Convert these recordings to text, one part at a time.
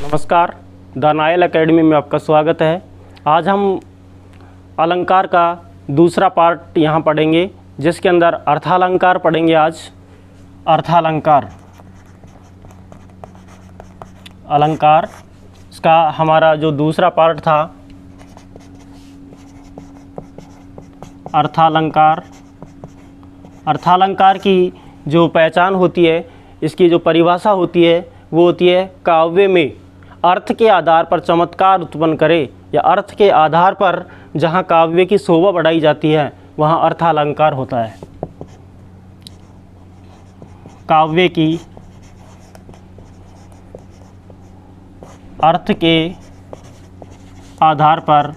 नमस्कार, the Nile academy में आपका स्वागत है। आज हम अलंकार का दूसरा पार्ट यहाँ पढ़ेंगे, जिसके अंदर अर्थालंकार पढ़ेंगे। आज अर्थालंकार अलंकार इसका हमारा जो दूसरा पार्ट था अर्थालंकार। अर्थालंकार की जो पहचान होती है, इसकी जो परिभाषा होती है वो होती है काव्य में अर्थ के आधार पर चमत्कार उत्पन्न करे, या अर्थ के आधार पर जहाँ काव्य की शोभा बढ़ाई जाती है वहाँ अर्थालंकार होता है। काव्य की अर्थ के आधार पर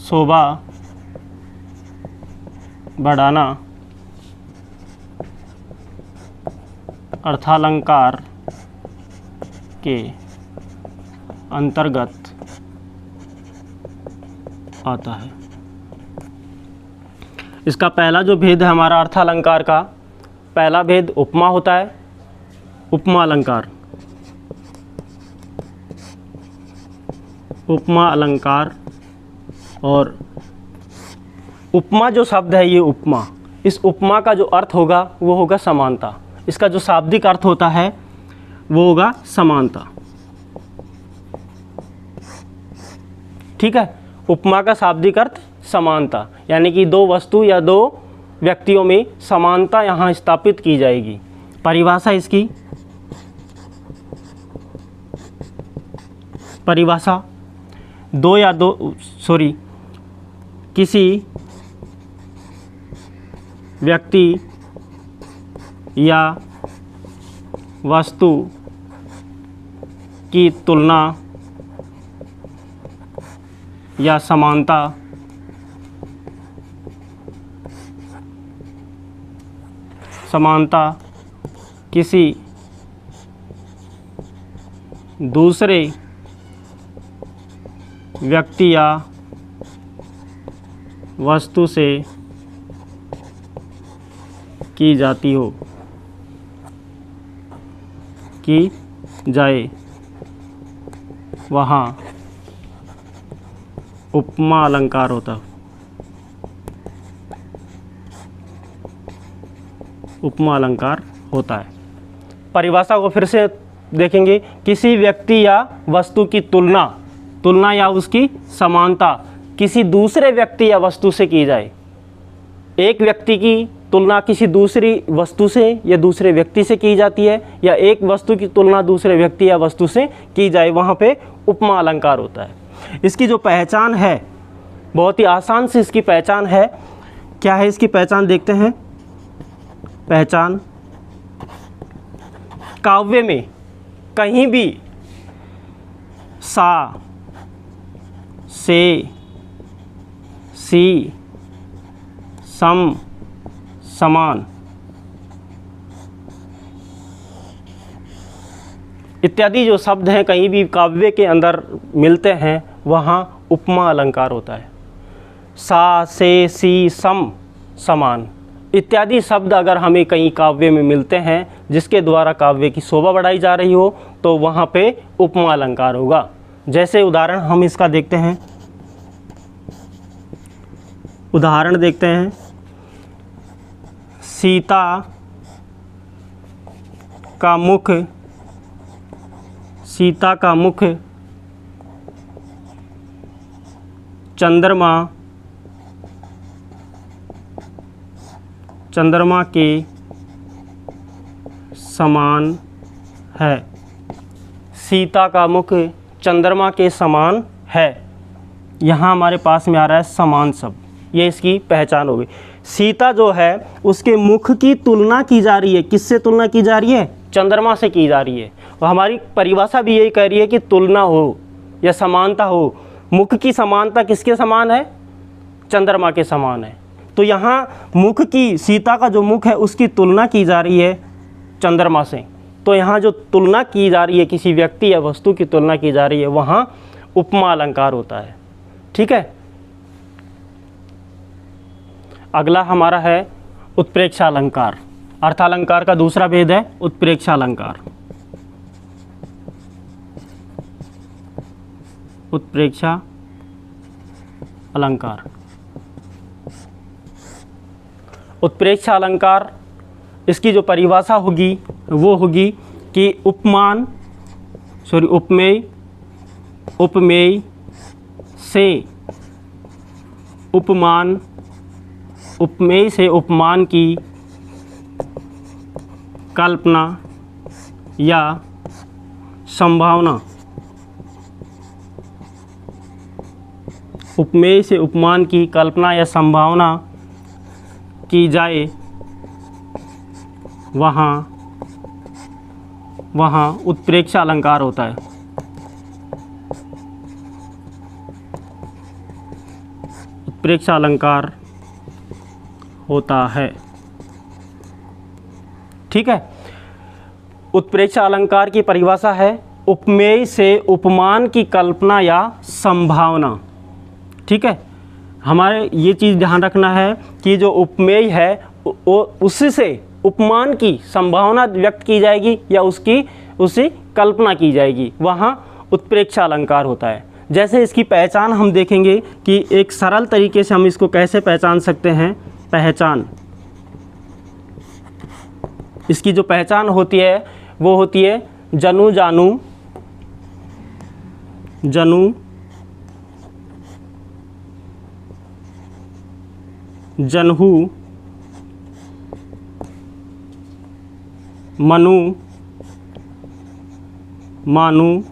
शोभा बढ़ाना अर्थालंकार के अंतर्गत आता है। इसका पहला जो भेद है हमारा अर्थालंकार का, पहला भेद उपमा होता है। उपमा अलंकार, उपमा अलंकार। और उपमा जो शब्द है, ये उपमा, इस उपमा का जो अर्थ होगा वो होगा समानता। इसका जो शाब्दिक अर्थ होता है वो होगा समानता। ठीक है, उपमा का शाब्दिक अर्थ समानता, यानी कि दो वस्तु या दो व्यक्तियों में समानता यहाँ स्थापित की जाएगी। परिभाषा इसकी, परिभाषा किसी व्यक्ति या वस्तु की तुलना या समानता किसी दूसरे व्यक्ति या वस्तु से की जाती हो, की जाए, वहाँ उपमा अलंकार होता है। उपमा अलंकार होता है। परिभाषा को फिर से देखेंगे। किसी व्यक्ति या वस्तु की तुलना या उसकी समानता किसी दूसरे व्यक्ति या वस्तु से की जाए। एक व्यक्ति की तुलना किसी दूसरी वस्तु से या दूसरे व्यक्ति से की जाती है, या एक वस्तु की तुलना दूसरे व्यक्ति या वस्तु से की जाए, वहाँ पे उपमा अलंकार होता है। इसकी जो पहचान है, बहुत ही आसान से इसकी पहचान है। क्या है इसकी पहचान, देखते हैं। पहचान, काव्य में कहीं भी सा, से, सी, सम, समान इत्यादि जो शब्द हैं कहीं भी काव्य के अंदर मिलते हैं, वहाँ उपमा अलंकार होता है। सा, से, सी, सम, समान इत्यादि शब्द अगर हमें कहीं काव्य में मिलते हैं जिसके द्वारा काव्य की शोभा बढ़ाई जा रही हो, तो वहाँ पे उपमा अलंकार होगा। जैसे उदाहरण हम इसका देखते हैं। उदाहरण देखते हैं। सीता का मुख चंद्रमा के समान है। सीता का मुख चंद्रमा के समान है। यहाँ हमारे पास में आ रहा है समान शब्द, ये इसकी पहचान हो गई। सीता जो है उसके मुख की तुलना की जा रही है। किससे तुलना की जा रही है? चंद्रमा से की जा रही है। और हमारी परिभाषा भी यही कह रही है कि तुलना हो या समानता हो। मुख की समानता किसके समान है? चंद्रमा के समान है। तो यहाँ मुख की, सीता का जो मुख है उसकी तुलना की जा रही है चंद्रमा से। तो यहाँ जो तुलना की जा रही है, किसी व्यक्ति या वस्तु की तुलना की जा रही है, वहाँ उपमा अलंकार होता है। ठीक है। अगला हमारा है उत्प्रेक्षा अलंकार। अर्थालंकार का दूसरा भेद है उत्प्रेक्षा अलंकार। उत्प्रेक्षा अलंकार। उत्प्रेक्षा अलंकार, इसकी जो परिभाषा होगी वो होगी कि उपमेय से उपमान, उपमेय से उपमान की कल्पना या संभावना, उपमेय से उपमान की कल्पना या संभावना की जाए, वहाँ उत्प्रेक्षा अलंकार होता है। उत्प्रेक्षा अलंकार होता है। ठीक है। उत्प्रेक्षा अलंकार की परिभाषा है उपमेय से उपमान की कल्पना या संभावना। ठीक है, हमारे ये चीज़ ध्यान रखना है कि जो उपमेय है उससे उपमान की संभावना व्यक्त की जाएगी या उसकी कल्पना की जाएगी, वहाँ उत्प्रेक्षा अलंकार होता है। जैसे इसकी पहचान हम देखेंगे कि एक सरल तरीके से हम इसको कैसे पहचान सकते हैं। पहचान, इसकी जो पहचान होती है वो होती है जनु जानू, जनु जनहु मनु मानु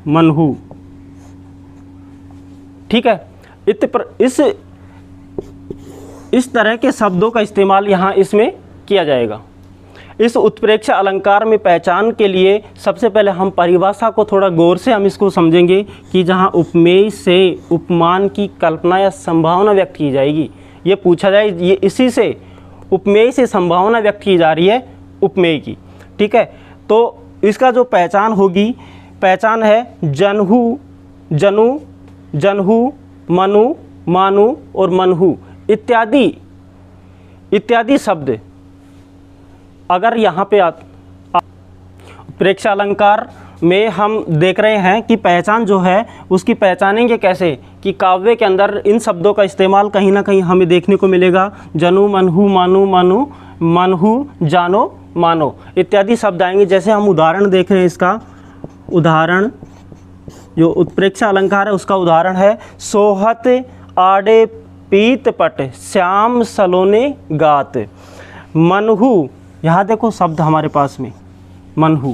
मनहु। ठीक है, इस तरह के शब्दों का इस्तेमाल यहाँ इसमें किया जाएगा। इस उत्प्रेक्षा अलंकार में पहचान के लिए सबसे पहले हम परिभाषा को थोड़ा गौर से हम इसको समझेंगे कि जहाँ उपमेय से उपमान की कल्पना या संभावना व्यक्त की जाएगी, ये पूछा जाए, ये इसी से उपमेय से संभावना व्यक्त की जा रही है उपमेय की। ठीक है, तो इसका जो पहचान होगी, पहचान है जनहु जनु जनहु मनु मानु और मनहु इत्यादि शब्द अगर यहाँ पे उत्प्रेक्षा अलंकार में हम देख रहे हैं कि पहचान जो है उसकी पहचानेंगे कैसे कि काव्य के अंदर इन शब्दों का इस्तेमाल कहीं ना कहीं हमें देखने को मिलेगा। जनु मनहु मानु मानु मनहु जानो मानो इत्यादि शब्द आएंगे। जैसे हम उदाहरण देख रहे हैं, इसका उदाहरण जो उत्प्रेक्षा अलंकार है उसका उदाहरण है सोहत आड़े पीत पट श्याम सलोने गात। मनहु, यहाँ देखो शब्द हमारे पास में मनहु,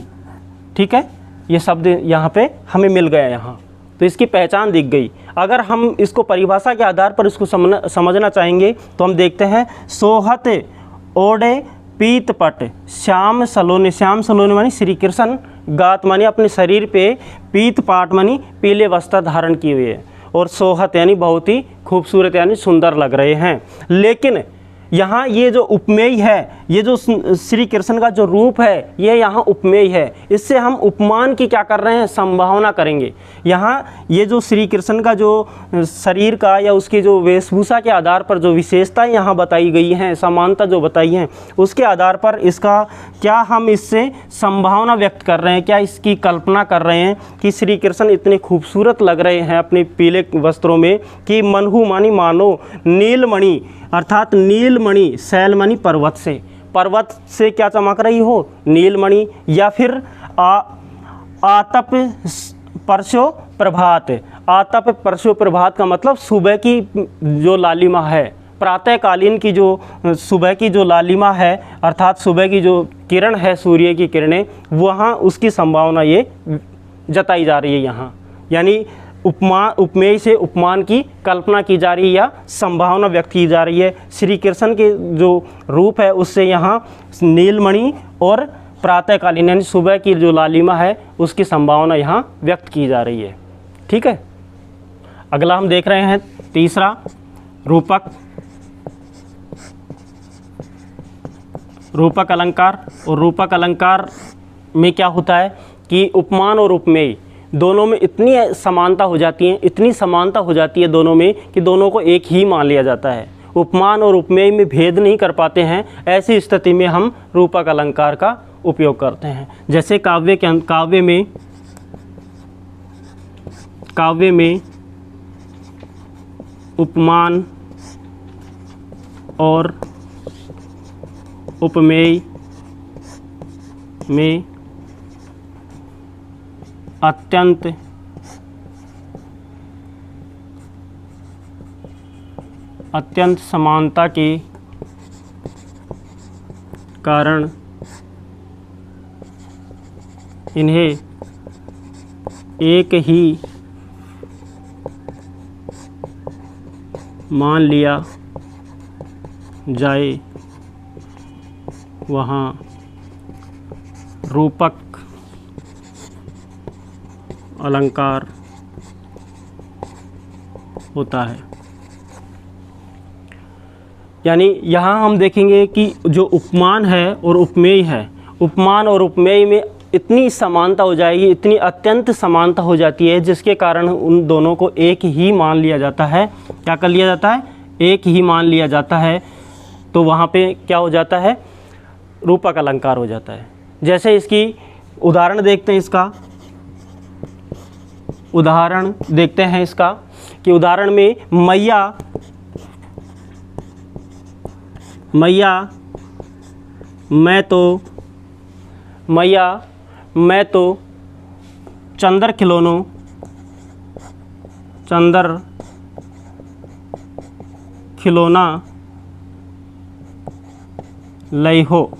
ठीक है, ये शब्द यहाँ पे हमें मिल गया यहाँ, तो इसकी पहचान दिख गई। अगर हम इसको परिभाषा के आधार पर इसको समझना चाहेंगे तो हम देखते हैं सोहत ओढ़े पीत पट श्याम सलोने, श्याम सलोने मानी श्री कृष्ण, गात मानी अपने शरीर पे, पीत पाट मानी पीले वस्त्र धारण किए हुए है, और सोहत यानी बहुत ही खूबसूरत यानी सुंदर लग रहे हैं। लेकिन यहाँ ये जो उपमेय है, ये जो श्री कृष्ण का जो रूप है ये यहाँ उपमेय है, इससे हम उपमान की क्या कर रहे हैं, संभावना करेंगे। यहाँ ये जो श्री कृष्ण का जो शरीर का या उसकी जो वेशभूषा के आधार पर जो विशेषताएं यहाँ बताई गई हैं, समानता जो बताई हैं, उसके आधार पर इसका क्या हम इससे संभावना व्यक्त कर रहे हैं, क्या इसकी कल्पना कर रहे हैं कि श्री कृष्ण इतने खूबसूरत लग रहे हैं अपने पीले वस्त्रों में कि मनहु मानी मानो नीलमणि, अर्थात नीलमणि शैलमणि पर्वत से क्या चमक रही हो, नीलमणि, या फिर आतप परशो प्रभात। आतप परशो प्रभात का मतलब सुबह की जो लालिमा है, प्रातःकालीन की जो सुबह की जो लालिमा है, अर्थात सुबह की जो किरण है, सूर्य की किरणें, वहाँ उसकी संभावना ये जताई जा रही है यहाँ। यानी उपमेय से उपमान की कल्पना की जा रही है या संभावना व्यक्त की जा रही है। श्री कृष्ण के जो रूप है उससे यहाँ नीलमणि और प्रातःकालीन यानी सुबह की जो लालिमा है उसकी संभावना यहाँ व्यक्त की जा रही है। ठीक है, अगला हम देख रहे हैं तीसरा रूपक। रूपक अलंकार, और रूपक अलंकार में क्या होता है कि उपमान और उपमेय दोनों में इतनी समानता हो जाती है, इतनी समानता हो जाती है दोनों में कि दोनों को एक ही मान लिया जाता है। उपमान और उपमेय में भेद नहीं कर पाते हैं, ऐसी स्थिति में हम रूपक अलंकार का उपयोग करते हैं। जैसे काव्य में उपमान और उपमेय में अत्यंत समानता के कारण इन्हें एक ही मान लिया जाए, वहाँ रूपक अलंकार होता है। यानी यहाँ हम देखेंगे कि जो उपमान है और उपमेय है, उपमान और उपमेय में इतनी समानता हो जाएगी, इतनी अत्यंत समानता हो जाती है, जिसके कारण उन दोनों को एक ही मान लिया जाता है। क्या कर लिया जाता है? एक ही मान लिया जाता है। तो वहाँ पे क्या हो जाता है? रूपक अलंकार हो जाता है। जैसे इसकी उदाहरण देखते हैं, इसका कि उदाहरण में मैया मैं तो चंदर खिलौना लई हो।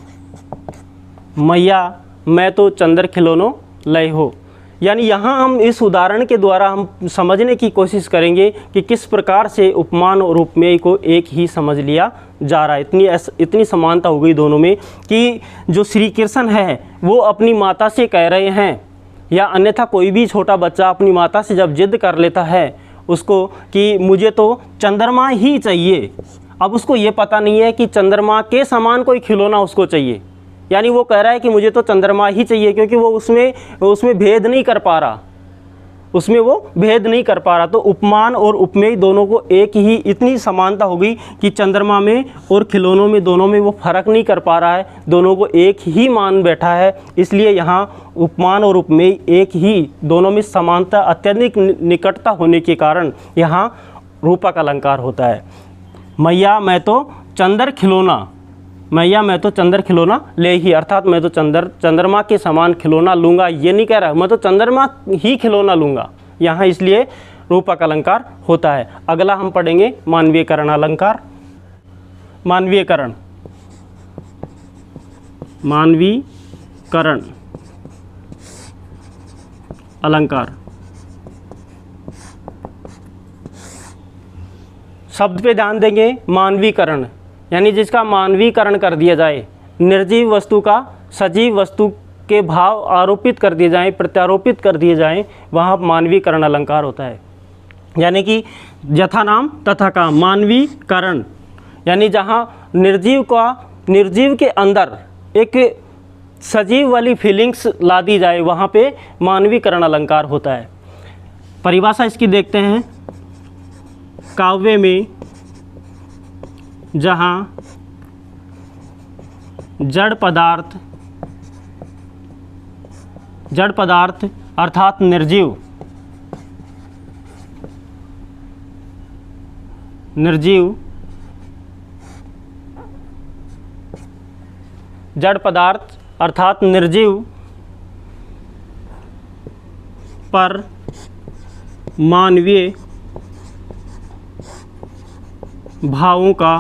मैया मैं तो चंदर खिलौनो लई हो। यानी यहाँ हम इस उदाहरण के द्वारा हम समझने की कोशिश करेंगे कि किस प्रकार से उपमान और उपमेय को एक ही समझ लिया जा रहा है। इतनी समानता हो गई दोनों में कि जो श्री कृष्ण है वो अपनी माता से कह रहे हैं, या अन्यथा कोई भी छोटा बच्चा अपनी माता से जब जिद कर लेता है उसको कि मुझे तो चंद्रमा ही चाहिए, अब उसको ये पता नहीं है कि चंद्रमा के समान कोई खिलौना उसको चाहिए। यानी वो कह रहा है कि मुझे तो चंद्रमा ही चाहिए, क्योंकि वो उसमें भेद नहीं कर पा रहा। तो उपमान और उपमेय दोनों को एक ही इतनी समानता होगी कि चंद्रमा में और खिलौनों में दोनों में वो फर्क नहीं कर पा रहा है, दोनों को एक ही मान बैठा है। इसलिए यहाँ उपमान और उपमेय एक ही, दोनों में समानता अत्यधिक निकटता होने के कारण यहाँ रूपक अलंकार होता है। मैया मैं तो चंदर खिलौना ले ही, अर्थात मैं तो चंद्रमा के समान खिलौना लूँगा, ये नहीं कह रहा, मैं तो चंद्रमा ही खिलौना लूँगा यहाँ, इसलिए रूपक अलंकार होता है। अगला हम पढ़ेंगे मानवीयकरण अलंकार। मानवीयकरण अलंकार शब्द पे ध्यान देंगे। मानवीकरण यानी जिसका मानवीकरण कर दिया जाए, निर्जीव वस्तु का सजीव वस्तु के भाव आरोपित कर दिए जाएं, प्रत्यारोपित कर दिए जाएं, वहाँ मानवीकरण अलंकार होता है। यानी कि यथा नाम तथा काम, मानवीकरण यानी जहाँ निर्जीव के अंदर एक सजीव वाली फीलिंग्स ला दी जाए, वहाँ पे मानवीकरण अलंकार होता है। परिभाषा इसकी देखते हैं। काव्य में जहाँ जड़ पदार्थ अर्थात निर्जीव जड़ पदार्थ अर्थात निर्जीव पर मानवीय भावों का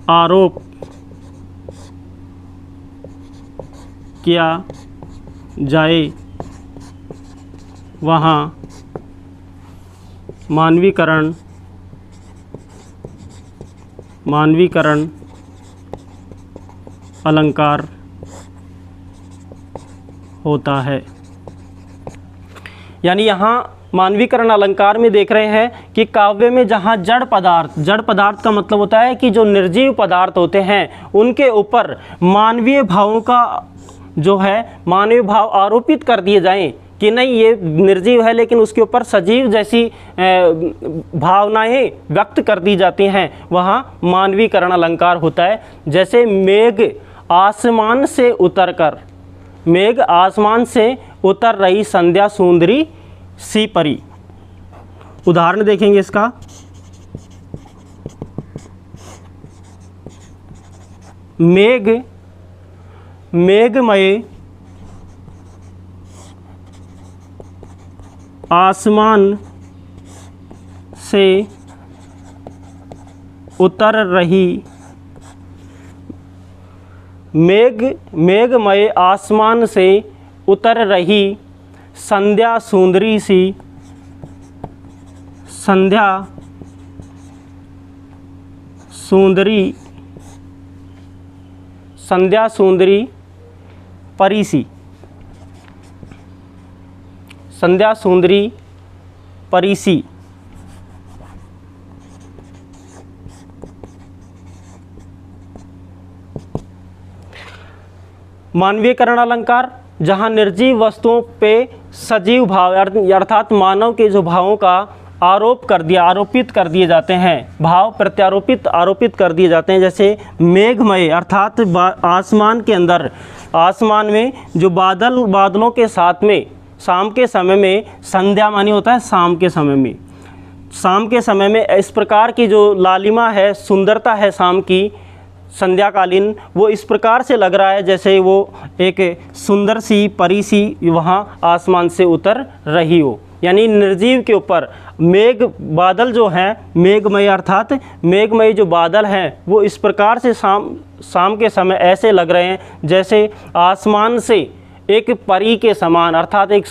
आरोप किया जाए, वहाँ मानवीकरण अलंकार होता है। यानी यहाँ मानवीकरण अलंकार में देख रहे हैं कि काव्य में जहाँ जड़ पदार्थ का मतलब होता है कि जो निर्जीव पदार्थ होते हैं उनके ऊपर मानवीय भावों का जो है मानवीय भाव आरोपित कर दिए जाएं कि नहीं ये निर्जीव है, लेकिन उसके ऊपर सजीव जैसी भावनाएं व्यक्त कर दी जाती हैं, वहाँ मानवीकरण अलंकार होता है। जैसे मेघ आसमान से उतरकर, मेघ आसमान से उतर रही संध्या सुंदरी सी परी। उदाहरण देखेंगे इसका। मेघमय आसमान से उतर रही, मेघमय आसमान से उतर रही संध्या सुंदरी सी, संध्या सुंदरी परी सी, संध्या सुंदरी परी सी। मानवीकरण अलंकार जहाँ निर्जीव वस्तुओं पे सजीव भाव अर्थात मानव के जो भावों का आरोपित कर दिए जाते हैं, भाव प्रत्यारोपित आरोपित कर दिए जाते हैं। जैसे मेघमय अर्थात आसमान के अंदर, आसमान में जो बादलों के साथ में शाम के समय में, संध्या मानी होता है शाम के समय में, शाम के समय में इस प्रकार की जो लालिमा है, सुंदरता है शाम की संध्याकालीन, वो इस प्रकार से लग रहा है जैसे वो एक सुंदर सी परी सी वहाँ आसमान से उतर रही हो। यानी निर्जीव के ऊपर बादल जो हैं, मेघमय अर्थात मेघमय जो बादल हैं वो इस प्रकार से शाम के समय ऐसे लग रहे हैं जैसे आसमान से एक परी के समान अर्थात एक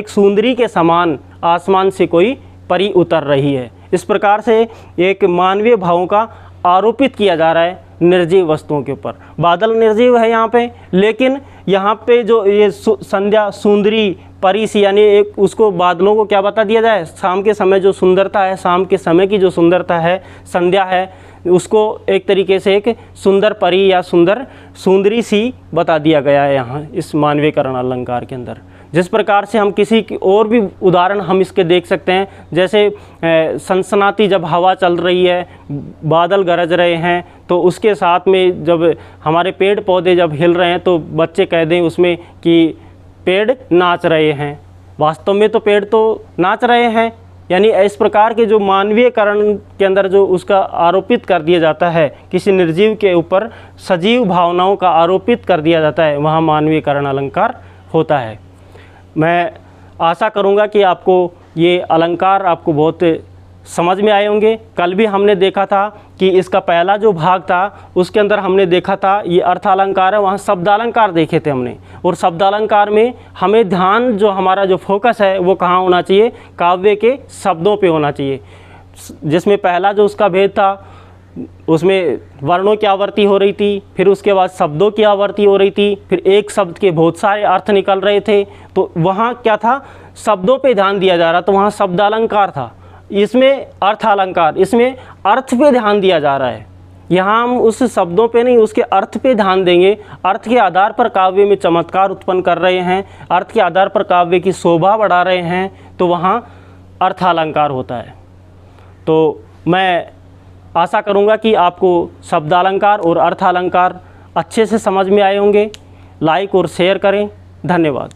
सुंदरी के समान आसमान से कोई परी उतर रही है। इस प्रकार से एक मानवीय भावों का आरोपित किया जा रहा है निर्जीव वस्तुओं के ऊपर। बादल निर्जीव है यहाँ पे, लेकिन यहाँ पे जो ये संध्या सुंदरी परी सी, यानी एक उसको बादलों को क्या बता दिया जाए, शाम के समय जो सुंदरता है, शाम के समय की जो सुंदरता है, संध्या है, उसको एक तरीके से एक सुंदर परी या सुंदरी सी बता दिया गया है यहाँ इस मानवीकरण अलंकार के अंदर। जिस प्रकार से हम किसी की और भी उदाहरण हम इसके देख सकते हैं, जैसे सनसनाती जब हवा चल रही है, बादल गरज रहे हैं, तो उसके साथ में जब हमारे पेड़ पौधे जब हिल रहे हैं तो बच्चे कह दें उसमें कि पेड़ नाच रहे हैं, वास्तव में तो पेड़ तो नाच रहे हैं। यानी इस प्रकार के जो मानवीयकरण के अंदर जो उसका आरोपित कर दिया जाता है, किसी निर्जीव के ऊपर सजीव भावनाओं का आरोपित कर दिया जाता है, वहाँ मानवीयकरण अलंकार होता है। मैं आशा करूँगा कि आपको ये अलंकार आपको बहुत समझ में आए होंगे। कल भी हमने देखा था कि इसका पहला जो भाग था उसके अंदर हमने देखा था ये अर्थालंकार है, वहाँ शब्दालंकार देखे थे हमने। और शब्दालंकार में हमें ध्यान जो हमारा जो फोकस है वो कहाँ होना चाहिए, काव्य के शब्दों पे होना चाहिए। जिसमें पहला जो उसका भेद था उसमें वर्णों की आवर्ती हो रही थी, फिर उसके बाद शब्दों की आवर्ती हो रही थी, फिर एक शब्द के बहुत सारे अर्थ निकल रहे थे। तो वहाँ क्या था, शब्दों पे ध्यान दिया जा रहा, तो वहाँ शब्दालंकार था। इसमें अर्थालंकार, इसमें अर्थ पे ध्यान दिया जा रहा है। यहाँ हम उस शब्दों पे नहीं, उसके अर्थ पे ध्यान देंगे। अर्थ के आधार पर काव्य में चमत्कार उत्पन्न कर रहे हैं, अर्थ के आधार पर काव्य की शोभा बढ़ा रहे हैं, तो वहाँ अर्थालंकार होता है। तो मैं आशा करूँगा कि आपको शब्दालंकार और अर्थालंकार अच्छे से समझ में आए होंगे। लाइक और शेयर करें। धन्यवाद।